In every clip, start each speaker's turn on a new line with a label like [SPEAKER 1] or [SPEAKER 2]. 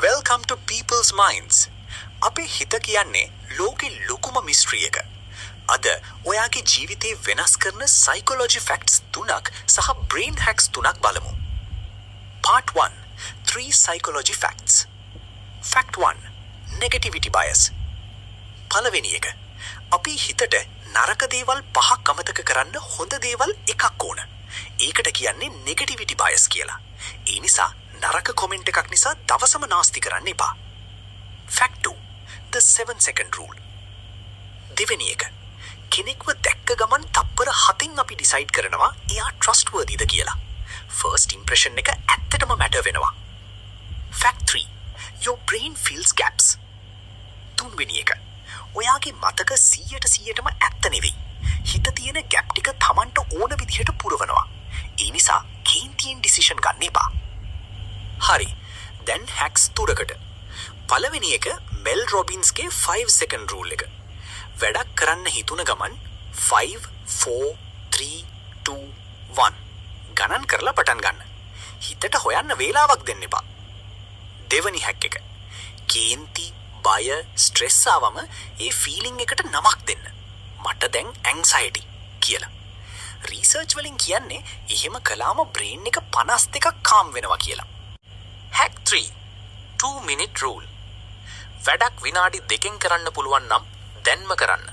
[SPEAKER 1] Welcome to People's Minds. අපේ හිත කියන්නේ ලෝකෙ ලොකුම මිස්ට්‍රි එක. අද ඔයාගේ ජීවිතේ වෙනස් කරන psychology facts 3ක් සහ brain hacks 3ක් බලමු. Part 1. 3 psychology facts. Fact 1. Negativity bias. පළවෙනි එක. අපි හිතට නරක දේවල් පහක් අමතක කරන්න හොඳ දේවල් එකක් ඕන. ඒකට කියන්නේ negativity bias කියලා. ඒ නිසා නරක කොමෙන්ට් එකක් නිසා දවසම නාස්ති කරන්න එපා. Fact 2. The 7-second rule. දෙවෙනි එක. කෙනෙක්ව දැක්ක ගමන් තප්පර 7න් අපි ඩිසයිඩ් කරනවා එයා trustworthy ද කියලා. First impression එක ඇත්තටම matter වෙනවා. Fact 3. Your brain fills gaps. තුන්වෙනි එක. ඔයාගේ මතක 100%ටම ඇත්ත නෙවෙයි. හිත තියෙන ගැප් ටික Tamanට ඕන විදිහට පුරවනවා. ඒ නිසා කේන්තියෙන් ඩිසිෂන් ගන්න එපා. හරි. දැන් හැක්ස් තුරකට. පළවෙනි එක මෙල් රොබින්ස්ගේ 5-second rule එක. වැඩක් කරන්න හිතුන ගමන් 5 4 3 2 1 ගණන් කරලා පටන් ගන්න. හිතට හොයන්න වේලාවක් දෙන්න එපා. දෙවනි හැක් එක. කේන්ති, බය, ස්ට්‍රෙස් ආවම ඒ ෆීලිං එකට නමක් දෙන්න. මට දැන් ඇන්සයිටි කියලා. රිසර්ච් වලින් කියන්නේ එහෙම කළාම බ්‍රේන් එක 52ක් කාම් වෙනවා කියලා. Hack 3. 2-minute rule. වැඩක් විනාඩි 2කින් කරන්න පුළුවන් නම් දැන්ම කරන්න.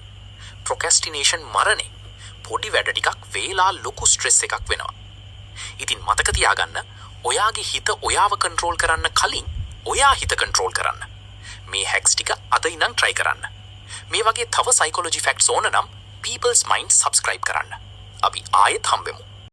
[SPEAKER 1] Procrastination මරණේ. පොඩි වැඩ ටිකක් වේලා ලොකු ස්ට්‍රෙස් එකක් වෙනවා. ඉතින් මතක තියාගන්න ඔයාගේ හිත ඔයාව කන්ට්‍රෝල් කරන්න කලින් ඔයා හිත කන්ට්‍රෝල් කරන්න. මේ හැක්ස් ටික අද ඉඳන් try කරන්න. මේ වගේ තව psychology facts ඕන නම් People's Mind subscribe කරන්න. අපි ආයෙත් හම්බෙමු.